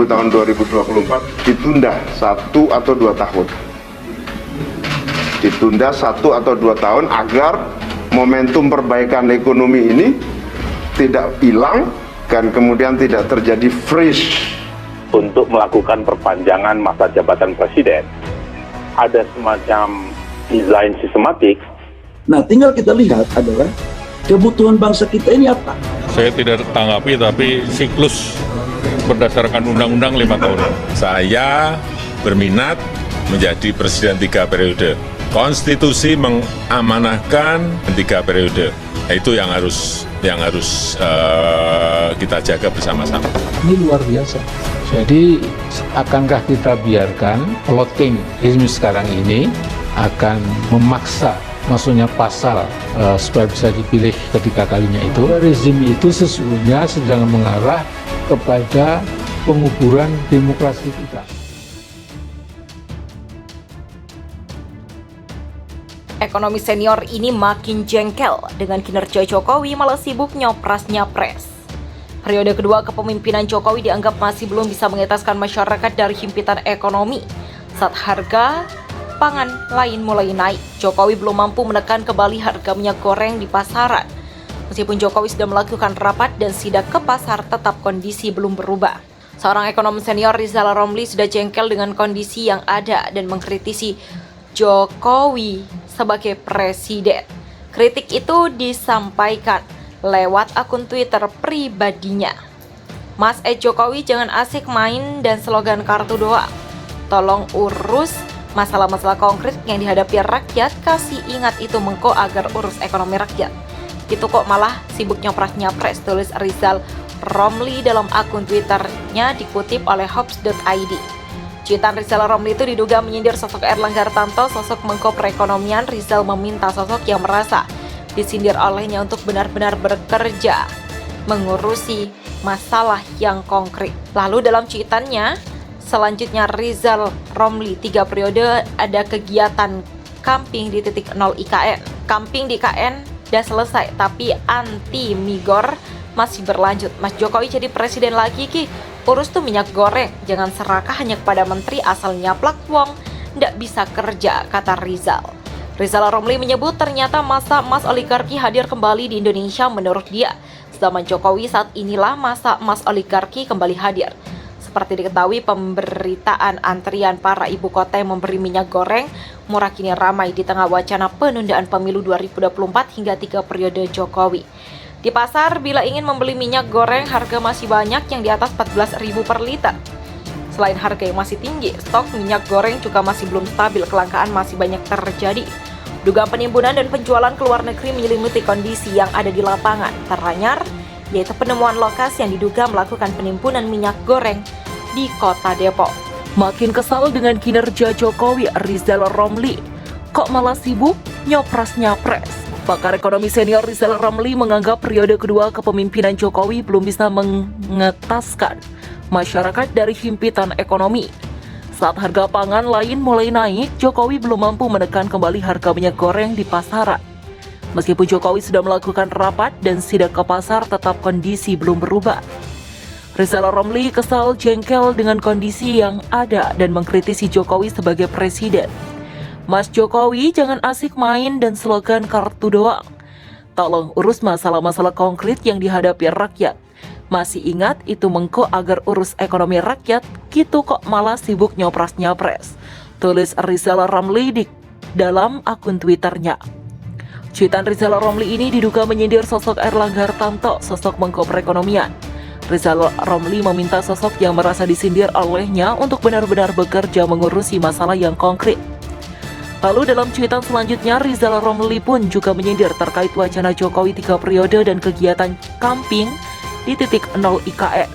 pemilu tahun 2024 ditunda 1 atau 2 tahun. Ditunda 1 atau 2 tahun agar momentum perbaikan ekonomi ini tidak hilang dan kemudian tidak terjadi freeze. Untuk melakukan perpanjangan masa jabatan presiden, ada semacam desain sistematik. Nah, tinggal kita lihat adalah kebutuhan bangsa kita ini apa. Saya tidak tanggapi, tapi siklus berdasarkan undang-undang 5 tahun. Saya berminat menjadi presiden 3 periode. Konstitusi mengamanahkan 3 periode. Itu yang harus kita jaga bersama-sama. Ini luar biasa. Jadi akankah kita biarkan plotting rezim sekarang ini akan memaksa maksudnya pasal supaya bisa dipilih ketiga kalinya itu. Rezim itu sesungguhnya sedang mengarah kepada penguburan demokrasi kita. Ekonomi senior ini makin jengkel dengan kinerja Jokowi malah sibuk nyopras-nyapres. Periode kedua kepemimpinan Jokowi dianggap masih belum bisa mengetaskan masyarakat dari himpitan ekonomi. Saat harga pangan lain mulai naik, Jokowi belum mampu menekan kembali harga minyak goreng di pasaran. Meskipun Jokowi sudah melakukan rapat dan sidak ke pasar, tetap kondisi belum berubah. Seorang ekonom senior Rizal Romli sudah jengkel dengan kondisi yang ada dan mengkritisi Jokowi sebagai presiden. Kritik itu disampaikan lewat akun Twitter pribadinya. Mas Jokowi jangan asik main dan slogan kartu doang. Tolong urus masalah-masalah konkret yang dihadapi rakyat, kasih ingat itu mengko agar urus ekonomi rakyat. Itu kok malah sibuk nyopras-nyapres, tulis Rizal Romli dalam akun Twitternya dikutip oleh Hops.id. Cuitan Rizal Romli itu diduga menyindir sosok Erlangga Hartarto, sosok Menko Perekonomian. Rizal meminta sosok yang merasa disindir olehnya untuk benar-benar bekerja mengurusi masalah yang konkret. Lalu dalam cuitannya selanjutnya Rizal Romli 3 periode ada kegiatan camping di titik 0 IKN. Camping di IKN udah selesai, tapi anti migor masih berlanjut. Mas Jokowi jadi presiden lagi ki, urus tuh minyak goreng, jangan serakah hanya kepada menteri asal nyaplak wong, ndak bisa kerja, kata Rizal. Rizal Romli menyebut ternyata masa emas oligarki hadir kembali di Indonesia. Menurut dia, zaman Jokowi saat inilah masa emas oligarki kembali hadir. Seperti diketahui, pemberitaan antrian para ibu kota yang memberi minyak goreng murah kini ramai di tengah wacana penundaan pemilu 2024 hingga 3 periode Jokowi. Di pasar, bila ingin membeli minyak goreng, harga masih banyak yang di atas 14.000 per liter. Selain harga yang masih tinggi, stok minyak goreng juga masih belum stabil, kelangkaan masih banyak terjadi. Dugaan penimbunan dan penjualan ke luar negeri menyelimuti kondisi yang ada di lapangan. Teranyar, yaitu penemuan lokasi yang diduga melakukan penimbunan minyak goreng di kota Depok. Makin kesal dengan kinerja Jokowi, Rizal Romli kok malah sibuk nyopras-nyapres. Pakar ekonomi senior Rizal Romli menganggap periode kedua kepemimpinan Jokowi belum bisa mengetaskan masyarakat dari himpitan ekonomi. Saat harga pangan lain mulai naik, Jokowi belum mampu menekan kembali harga minyak goreng di pasaran. Meskipun Jokowi sudah melakukan rapat dan sidak ke pasar, tetap kondisi belum berubah. Rizal Romli kesal jengkel dengan kondisi yang ada dan mengkritisi Jokowi sebagai presiden. Mas Jokowi jangan asik main dan slogan kartu doang. Tolong urus masalah-masalah konkret yang dihadapi rakyat. Masih ingat itu mengko agar urus ekonomi rakyat, gitu kok malah sibuk nyopras-nyapres, tulis Rizal Romli di dalam akun Twitternya. Cuitan Rizal Romli ini diduga menyindir sosok Erlangga Hartarto, sosok Menko Perekonomian. Rizal Romli meminta sosok yang merasa disindir olehnya untuk benar-benar bekerja mengurusi masalah yang konkret. Lalu dalam cuitan selanjutnya, Rizal Romli pun juga menyindir terkait wacana Jokowi 3 periode dan kegiatan camping di titik 0 IKN.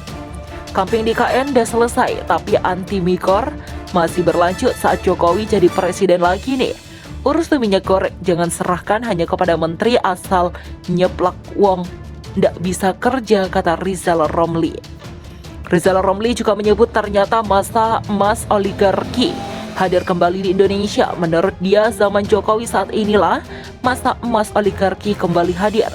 Camping di IKN udah selesai, tapi anti migor masih berlanjut saat Jokowi jadi presiden lagi nih. Urus tuh minyak goreng, jangan serahkan hanya kepada menteri asal nyeplak wong, ndak bisa kerja, kata Rizal Romli. Rizal Romli juga menyebut ternyata masa emas oligarki hadir kembali di Indonesia. Menurut dia, zaman Jokowi saat inilah masa emas oligarki kembali hadir.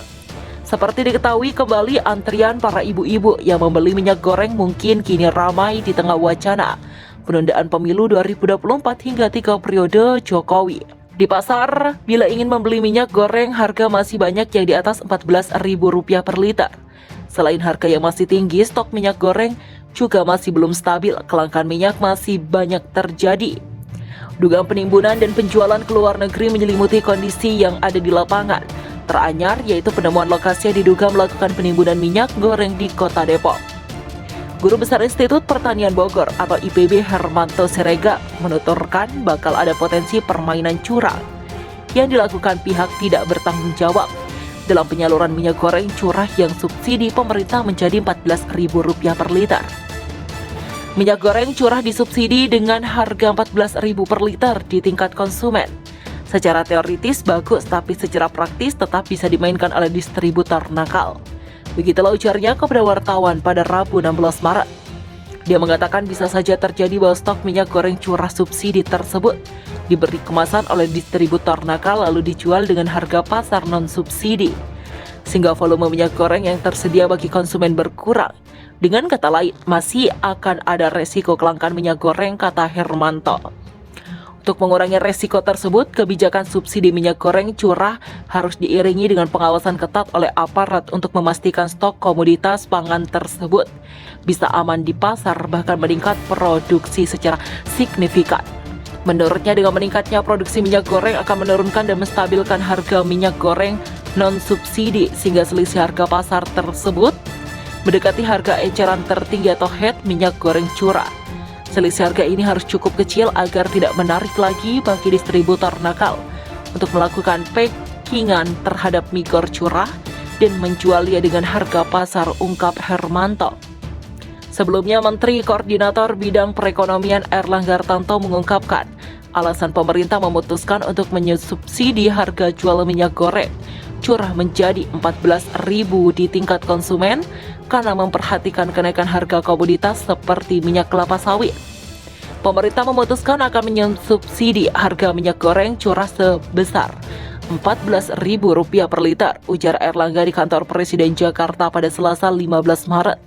Seperti diketahui kembali, antrian para ibu-ibu yang membeli minyak goreng mungkin kini ramai di tengah wacana penundaan pemilu 2024 hingga 3 periode Jokowi. Di pasar, bila ingin membeli minyak goreng, harga masih banyak yang di atas Rp14.000 per liter. Selain harga yang masih tinggi, stok minyak goreng juga masih belum stabil, kelangkaan minyak masih banyak terjadi. Dugaan penimbunan dan penjualan ke luar negeri menyelimuti kondisi yang ada di lapangan. Teranyar yaitu penemuan lokasi yang diduga melakukan penimbunan minyak goreng di Kota Depok. Guru Besar Institut Pertanian Bogor atau IPB Hermanto Siregar menuturkan bakal ada potensi permainan curang yang dilakukan pihak tidak bertanggung jawab dalam penyaluran minyak goreng curah yang subsidi pemerintah menjadi Rp14.000 per liter. Minyak goreng curah disubsidi dengan harga Rp14.000 per liter di tingkat konsumen. Secara teoritis bagus, tapi secara praktis tetap bisa dimainkan oleh distributor nakal. Begitulah ujarnya kepada wartawan pada Rabu 16 Maret. Dia mengatakan bisa saja terjadi bahwa stok minyak goreng curah subsidi tersebut diberi kemasan oleh distributor nakal lalu dijual dengan harga pasar non-subsidi, sehingga volume minyak goreng yang tersedia bagi konsumen berkurang. Dengan kata lain, masih akan ada resiko kelangkaan minyak goreng, kata Hermanto. Untuk mengurangi resiko tersebut, kebijakan subsidi minyak goreng curah harus diiringi dengan pengawasan ketat oleh aparat untuk memastikan stok komoditas pangan tersebut bisa aman di pasar, bahkan meningkat produksi secara signifikan. Menurutnya, dengan meningkatnya produksi minyak goreng akan menurunkan dan menstabilkan harga minyak goreng non-subsidi, sehingga selisih harga pasar tersebut mendekati harga eceran tertinggi atau head minyak goreng curah. Selisih harga ini harus cukup kecil agar tidak menarik lagi bagi distributor nakal untuk melakukan packingan terhadap migor curah dan menjualnya dengan harga pasar, ungkap Hermanto. Sebelumnya, Menteri Koordinator Bidang Perekonomian Erlangga Hartarto mengungkapkan alasan pemerintah memutuskan untuk menyubsidi harga jual minyak goreng curah menjadi Rp14.000 di tingkat konsumen karena memperhatikan kenaikan harga komoditas seperti minyak kelapa sawit. Pemerintah memutuskan akan menyubsidi harga minyak goreng curah sebesar Rp14.000 per liter, ujar Erlangga di kantor Presiden Jakarta pada Selasa 15 Maret.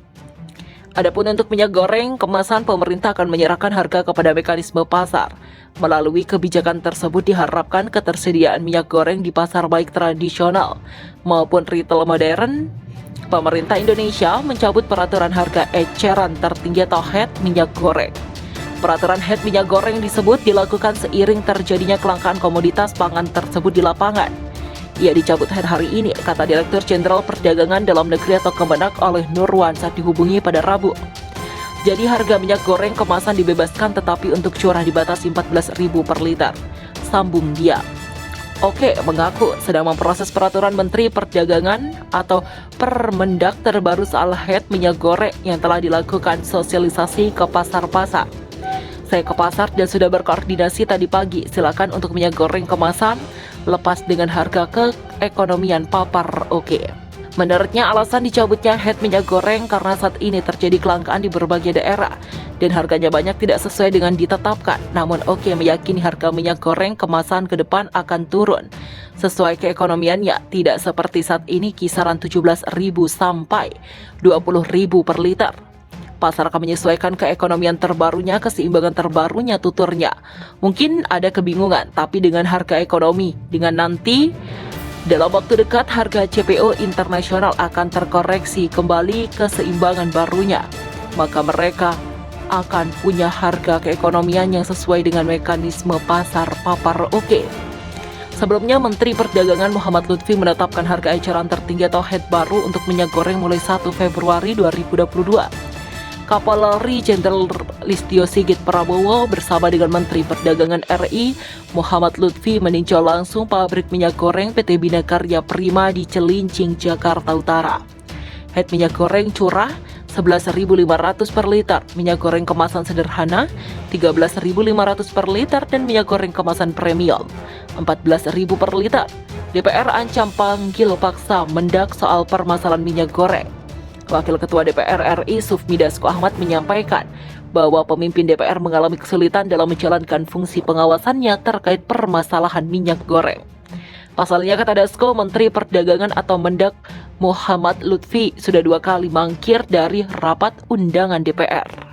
Adapun untuk minyak goreng kemasan, pemerintah akan menyerahkan harga kepada mekanisme pasar. Melalui kebijakan tersebut diharapkan ketersediaan minyak goreng di pasar baik tradisional maupun retail modern. Pemerintah Indonesia mencabut peraturan harga eceran tertinggi atau HET minyak goreng. Peraturan HET minyak goreng disebut dilakukan seiring terjadinya kelangkaan komoditas pangan tersebut di lapangan. Ia dicabut hari ini, kata Direktur Jenderal Perdagangan Dalam Negeri atau Kemenak oleh Nurwan saat dihubungi pada Rabu. Jadi harga minyak goreng kemasan dibebaskan tetapi untuk curah dibatasi Rp14.000 per liter, sambung dia. Oke mengaku sedang memproses peraturan Menteri Perdagangan atau Permendak terbaru soal HET minyak goreng yang telah dilakukan sosialisasi ke pasar-pasar. Saya ke pasar dan sudah berkoordinasi tadi pagi, silakan untuk minyak goreng kemasan lepas dengan harga keekonomian papar oke. Menurutnya alasan dicabutnya HET minyak goreng karena saat ini terjadi kelangkaan di berbagai daerah dan harganya banyak tidak sesuai dengan ditetapkan. Namun oke meyakini harga minyak goreng kemasan ke depan akan turun sesuai keekonomiannya, tidak seperti saat ini kisaran Rp17.000 sampai Rp20.000 per liter. Pasar akan menyesuaikan keekonomian terbarunya, keseimbangan terbarunya, tuturnya. Mungkin ada kebingungan, tapi dengan harga ekonomi, dengan nanti dalam waktu dekat harga CPO internasional akan terkoreksi kembali keseimbangan barunya, maka mereka akan punya harga keekonomian yang sesuai dengan mekanisme pasar papar oke. Sebelumnya, Menteri Perdagangan Muhammad Lutfi menetapkan harga eceran tertinggi atau HET baru untuk minyak goreng mulai 1 Februari 2022. Kapolri Jenderal Listio Sigit Prabowo bersama dengan Menteri Perdagangan RI Muhammad Lutfi meninjau langsung pabrik minyak goreng PT Bina Karya Prima di Celincing, Jakarta Utara. HET minyak goreng curah Rp11.500 per liter, minyak goreng kemasan sederhana Rp13.500 per liter, dan minyak goreng kemasan premium Rp14.000 per liter. DPR ancam panggil paksa Mendak soal permasalahan minyak goreng. Wakil Ketua DPR RI Sufmi Dasko Ahmad menyampaikan bahwa pemimpin DPR mengalami kesulitan dalam menjalankan fungsi pengawasannya terkait permasalahan minyak goreng. Pasalnya, kata Dasko, Menteri Perdagangan atau Mendak Muhammad Lutfi sudah 2 kali mangkir dari rapat undangan DPR.